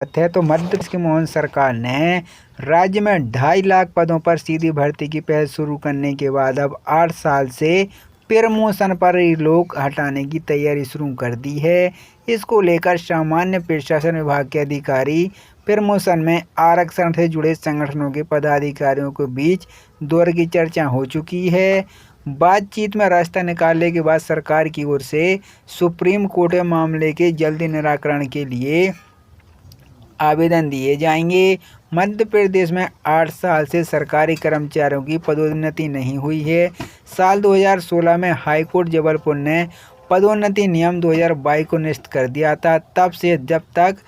है तो मध्य प्रदेश की मोहन सरकार ने राज्य में 2.5 लाख पदों पर सीधी भर्ती की पहल शुरू करने के बाद अब 8 साल से प्रमोशन पर लोग हटाने की तैयारी शुरू कर दी है। इसको लेकर सामान्य प्रशासन विभाग के अधिकारी प्रमोशन में आरक्षण से जुड़े संगठनों के पदाधिकारियों के बीच दौर की चर्चा हो चुकी है। बातचीत में रास्ता निकालने के बाद सरकार की ओर से सुप्रीम कोर्ट में मामले के जल्दी निराकरण के लिए आवेदन दिए जाएंगे। मध्य प्रदेश में 8 साल से सरकारी कर्मचारियों की पदोन्नति नहीं हुई है। साल 2016 में हाईकोर्ट जबलपुर ने पदोन्नति नियम 2022 को निरस्त कर दिया था। तब से जब तक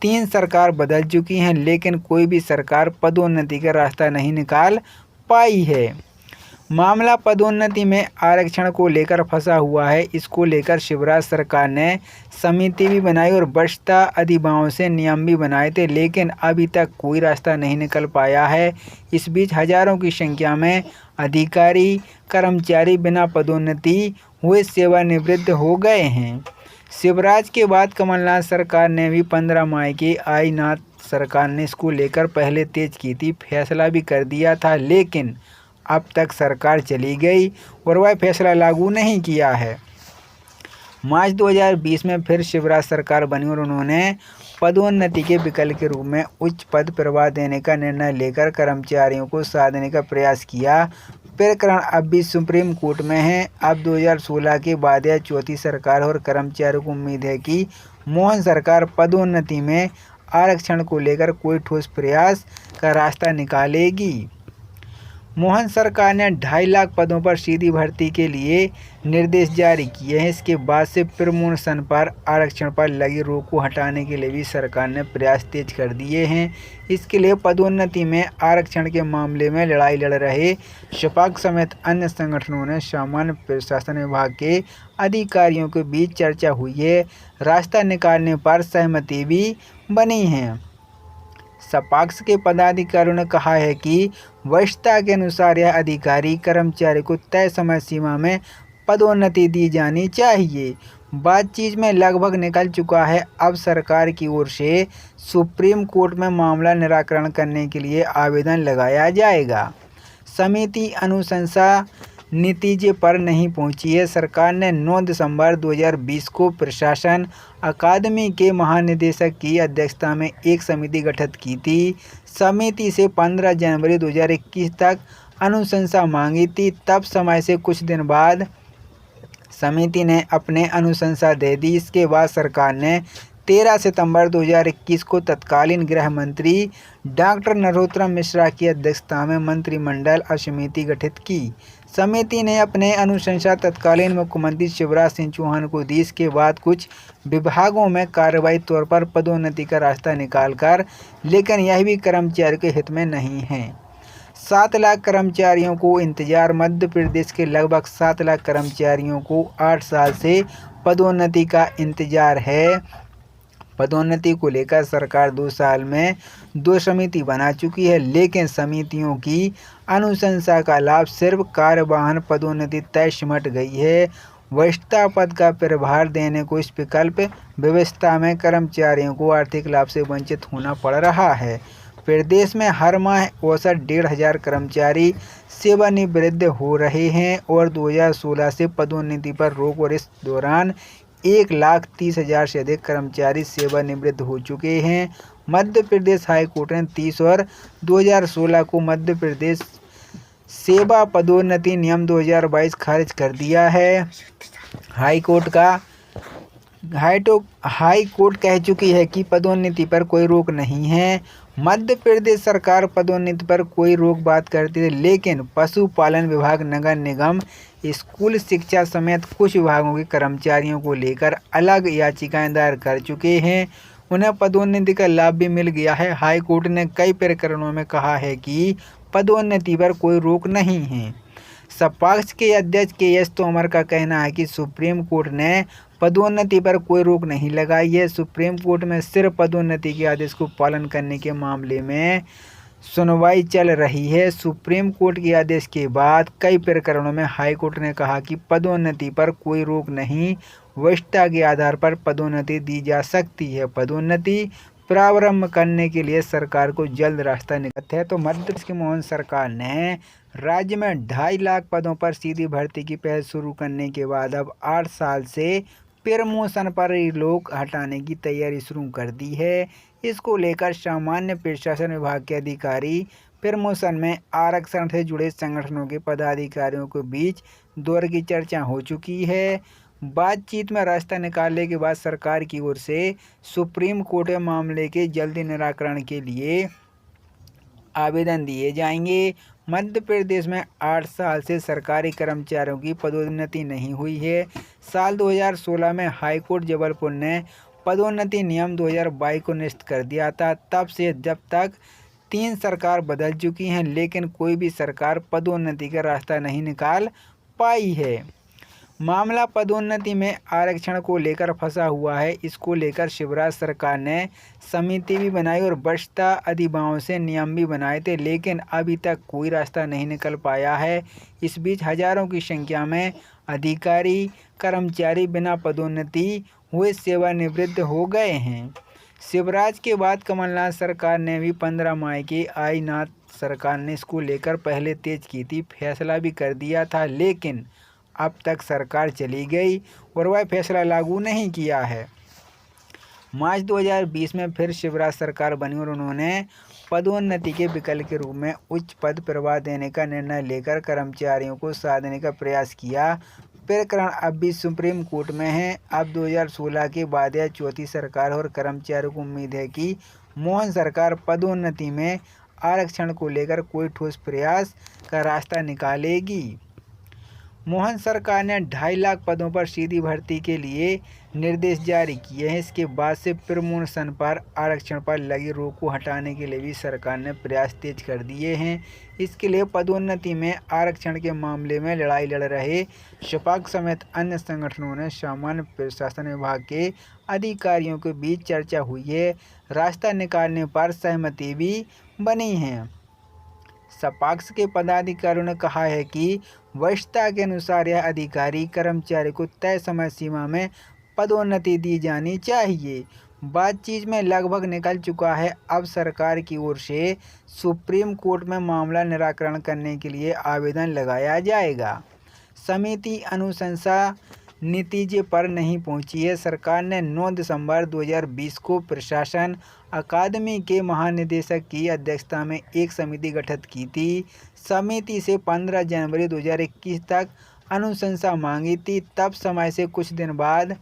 3 सरकार बदल चुकी हैं, लेकिन कोई भी सरकार पदोन्नति का रास्ता नहीं निकाल पाई है। मामला पदोन्नति में आरक्षण को लेकर फंसा हुआ है। इसको लेकर शिवराज सरकार ने समिति भी बनाई और वरिष्ठता अधिभावों से नियम भी बनाए थे, लेकिन अभी तक कोई रास्ता नहीं निकल पाया है। इस बीच हजारों की संख्या में अधिकारी कर्मचारी बिना पदोन्नति हुए सेवानिवृत्त हो गए हैं। शिवराज के बाद कमलनाथ सरकार ने भी 15 मई के आईनाथ सरकार ने इसको लेकर पहले तेज की थी, फैसला भी कर दिया था, लेकिन अब तक सरकार चली गई और वह फैसला लागू नहीं किया है। मार्च 2020 में फिर शिवराज सरकार बनी और उन्होंने पदोन्नति के विकल्प के रूप में उच्च पद प्रवाह देने का निर्णय लेकर कर्मचारियों को साधने का प्रयास किया। प्रकरण अब भी सुप्रीम कोर्ट में है। अब 2016 के बाद यह चौथी सरकार और कर्मचारियों को उम्मीद है कि मोहन सरकार पदोन्नति में आरक्षण को लेकर कोई ठोस प्रयास का रास्ता निकालेगी। मोहन सरकार ने 2.5 लाख पदों पर सीधी भर्ती के लिए निर्देश जारी किए हैं। इसके बाद से प्रमोशन पर आरक्षण पर लगी रोक को हटाने के लिए भी सरकार ने प्रयास तेज कर दिए हैं। इसके लिए पदोन्नति में आरक्षण के मामले में लड़ाई लड़ रहे सपाक्स समेत अन्य संगठनों ने सामान्य प्रशासन विभाग के अधिकारियों के बीच चर्चा हुई है। रास्ता निकालने पर सहमति भी बनी है। सपाक्स के पदाधिकारियों ने कहा है कि वरिष्ठता के अनुसार यह अधिकारी कर्मचारी को तय समय सीमा में पदोन्नति दी जानी चाहिए। बातचीत में लगभग निकल चुका है। अब सरकार की ओर से सुप्रीम कोर्ट में मामला निराकरण करने के लिए आवेदन लगाया जाएगा। समिति अनुशंसा नतीजे पर नहीं पहुंची है। सरकार ने 9 दिसंबर 2020 को प्रशासन अकादमी के महानिदेशक की अध्यक्षता में एक समिति गठित की थी। समिति से 15 जनवरी 2021 तक अनुशंसा मांगी थी। तब समय से कुछ दिन बाद समिति ने अपने अनुशंसा दे दी। इसके बाद सरकार ने 13 सितंबर 2021 को तत्कालीन गृह मंत्री डॉक्टर नरोत्तम मिश्रा की अध्यक्षता में मंत्रिमंडल समिति गठित की। समिति ने अपने अनुशंसा तत्कालीन मुख्यमंत्री शिवराज सिंह चौहान को दी। इसके बाद कुछ विभागों में कार्रवाई तौर पर पदोन्नति का रास्ता निकालकर, लेकिन यह भी कर्मचारियों के हित में नहीं है। 7 लाख कर्मचारियों को इंतजार। मध्य प्रदेश के लगभग 7 लाख कर्मचारियों को 8 साल से पदोन्नति का इंतजार है। पदोन्नति को लेकर सरकार 2 साल में 2 समिति बना चुकी है, लेकिन समितियों की अनुशंसा का लाभ सिर्फ कार्यवाहन पदोन्नति तय सिमट गई है। वरिष्ठता पद का प्रभार देने को इस विकल्प व्यवस्था में कर्मचारियों को आर्थिक लाभ से वंचित होना पड़ रहा है। प्रदेश में हर माह औसत 1,500 कर्मचारी सेवानिवृत्त हो रहे हैं और 2016 से पदोन्नति पर रोक और इस दौरान 1,30,000 से अधिक कर्मचारी सेवानिवृत्त हो चुके हैं। मध्य प्रदेश हाईकोर्ट ने 30 और 2016 को मध्य प्रदेश सेवा पदोन्नति नियम 2022 खारिज कर दिया है। हाई कोर्ट कह चुकी है कि पदोन्नति पर कोई रोक नहीं है। मध्य प्रदेश सरकार पदोन्नति पर कोई रोक बात करती है, लेकिन पशुपालन विभाग, नगर निगम, स्कूल शिक्षा समेत कुछ विभागों के कर्मचारियों को लेकर अलग याचिकाएं दायर कर चुके हैं। उन्हें पदोन्नति का लाभ भी मिल गया है। हाई कोर्ट ने कई प्रकरणों में कहा है कि पदोन्नति पर कोई रोक नहीं है। सपाक्स के अध्यक्ष के तोमर का कहना है कि सुप्रीम कोर्ट ने पदोन्नति पर कोई रोक नहीं लगाई है। सुप्रीम कोर्ट में सिर्फ पदोन्नति के आदेश को पालन करने के मामले में सुनवाई चल रही है। सुप्रीम कोर्ट के आदेश के बाद कई प्रकरणों में हाई कोर्ट ने कहा कि पदोन्नति पर कोई रोक नहीं, वरिष्ठता के आधार पर पदोन्नति दी जा सकती है। पदोन्नति प्रारंभ करने के लिए सरकार को जल्द रास्ता निकलता है। तो मध्य प्रदेश की मोहन सरकार ने राज्य में 2.5 लाख पदों पर सीधी भर्ती की पहल शुरू करने के बाद अब 8 साल से प्रमोशन पर लोग हटाने की तैयारी शुरू कर दी है। इसको लेकर सामान्य प्रशासन विभाग के अधिकारी प्रमोशन में आरक्षण से जुड़े संगठनों के पदाधिकारियों के बीच दौर की चर्चा हो चुकी है। बातचीत में रास्ता निकालने के बाद सरकार की ओर से सुप्रीम कोर्ट में मामले के जल्दी निराकरण के लिए आवेदन दिए जाएंगे। मध्य प्रदेश में 8 साल से सरकारी कर्मचारियों की पदोन्नति नहीं हुई है। साल 2016 में हाईकोर्ट जबलपुर ने पदोन्नति नियम 2022 को निरस्त कर दिया था। तब से जब तक 3 सरकार बदल चुकी हैं, लेकिन कोई भी सरकार पदोन्नति का रास्ता नहीं निकाल पाई है। मामला पदोन्नति में आरक्षण को लेकर फंसा हुआ है। इसको लेकर शिवराज सरकार ने समिति भी बनाई और वरिष्ठता अधिभावों से नियम भी बनाए थे, लेकिन अभी तक कोई रास्ता नहीं निकल पाया है। इस बीच हजारों की संख्या में अधिकारी कर्मचारी बिना पदोन्नति हुए सेवानिवृत्त हो गए हैं। शिवराज के बाद कमलनाथ सरकार ने भी 15 मई के आईनाथ सरकार ने इसको लेकर पहले तेज की थी, फैसला भी कर दिया था, लेकिन अब तक सरकार चली गई और वह फैसला लागू नहीं किया है। मार्च 2020 में फिर शिवराज सरकार बनी और उन्होंने पदोन्नति के विकल्प के रूप में उच्च पद प्रवाह देने का निर्णय लेकर कर्मचारियों को साधने का प्रयास किया। प्रकरण अब भी सुप्रीम कोर्ट में है। अब 2016 के बाद यह चौथी सरकार और कर्मचारियों को उम्मीद है कि मोहन सरकार पदोन्नति में आरक्षण को लेकर कोई ठोस प्रयास का रास्ता निकालेगी। मोहन सरकार ने 2.5 लाख पदों पर सीधी भर्ती के लिए निर्देश जारी किए हैं। इसके बाद से प्रमोशन पर आरक्षण पर लगी रोक को हटाने के लिए भी सरकार ने प्रयास तेज कर दिए हैं। इसके लिए पदोन्नति में आरक्षण के मामले में लड़ाई लड़ रहे सपाक्स समेत अन्य संगठनों ने सामान्य प्रशासन विभाग के अधिकारियों के बीच चर्चा हुई है। रास्ता निकालने पर सहमति भी बनी है। सपाक्स के पदाधिकारियों ने कहा है कि वरिष्ठता के अनुसार यह अधिकारी कर्मचारी को तय समय सीमा में पदोन्नति दी जानी चाहिए। बातचीत में लगभग निकल चुका है। अब सरकार की ओर से सुप्रीम कोर्ट में मामला निराकरण करने के लिए आवेदन लगाया जाएगा। समिति अनुशंसा नतीजे पर नहीं पहुंची है। सरकार ने 9 दिसंबर 2020 को प्रशासन अकादमी के महानिदेशक की अध्यक्षता में एक समिति गठित की थी। समिति से 15 जनवरी 2021 तक अनुशंसा मांगी थी। तब समय से कुछ दिन बाद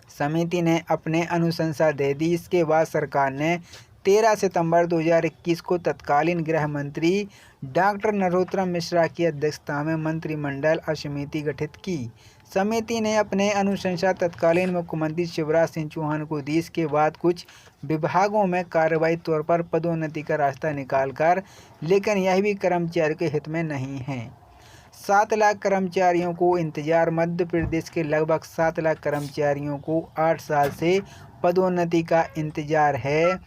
समिति ने अपने अनुशंसा दे दी। इसके बाद सरकार ने 13 सितंबर 2021 को तत्कालीन गृह मंत्री डॉक्टर नरोत्तम मिश्रा की अध्यक्षता में मंत्रिमंडल समिति गठित की। समिति ने अपने अनुशंसा तत्कालीन मुख्यमंत्री शिवराज सिंह चौहान को दी। इसके बाद कुछ विभागों में कार्रवाई तौर पर पदोन्नति का रास्ता निकालकर, लेकिन यह भी कर्मचारियों के हित में नहीं है। 7 लाख कर्मचारियों को इंतजार। मध्य प्रदेश के लगभग 7 लाख कर्मचारियों को 8 साल से पदोन्नति का इंतजार है।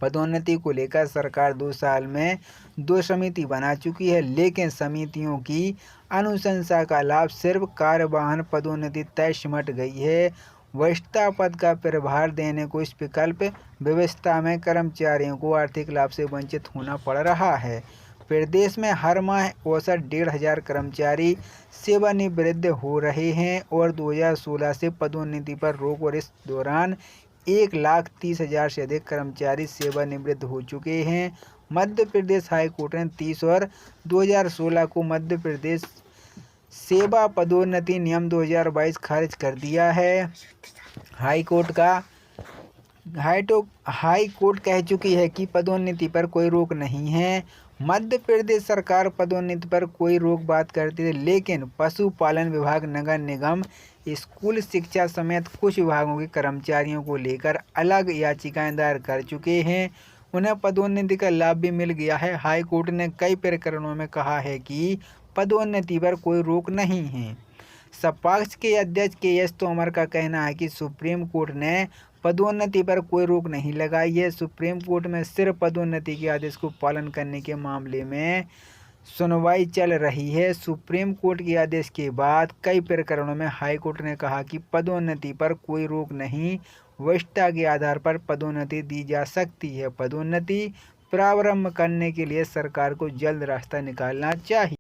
पदोन्नति को लेकर सरकार 2 साल में 2 समिति बना चुकी है, लेकिन समितियों की अनुशंसा का लाभ सिर्फ कार्यवाहन पदोन्नति तय सिमट गई है। वरिष्ठता पद का प्रभार देने को इस विकल्प व्यवस्था में कर्मचारियों को आर्थिक लाभ से वंचित होना पड़ रहा है। प्रदेश में हर माह औसत 1,500 कर्मचारी सेवानिवृत्त हो रहे हैं और 2016 से पदोन्नति पर रोक और इस दौरान 1,30,000 से अधिक कर्मचारी सेवानिवृत्त हो चुके हैं। मध्य प्रदेश हाईकोर्ट ने 30 और 2016 को मध्य प्रदेश सेवा पदोन्नति नियम 2022 खारिज कर दिया है। हाई कोर्ट कह चुकी है कि पदोन्नति पर कोई रोक नहीं है। मध्य प्रदेश सरकार पदोन्नति पर कोई रोक बात करती है, लेकिन पशुपालन विभाग, नगर निगम, स्कूल शिक्षा समेत कुछ विभागों के कर्मचारियों को लेकर अलग याचिकाएं दायर कर चुके हैं। उन्हें पदोन्नति का लाभ भी मिल गया है। हाई कोर्ट ने कई प्रकरणों में कहा है कि पदोन्नति पर कोई रोक नहीं है। सपाक्स के अध्यक्ष के.एस. तोमर का कहना है कि सुप्रीम कोर्ट ने पदोन्नति पर कोई रोक नहीं लगाई है। सुप्रीम कोर्ट में सिर्फ पदोन्नति के आदेश को पालन करने के मामले में सुनवाई चल रही है। सुप्रीम कोर्ट के आदेश के बाद कई प्रकरणों में हाई कोर्ट ने कहा कि पदोन्नति पर कोई रोक नहीं वरिष्ठता के आधार पर पदोन्नति दी जा सकती है। पदोन्नति प्रारंभ करने के लिए सरकार को जल्द रास्ता निकालना चाहिए।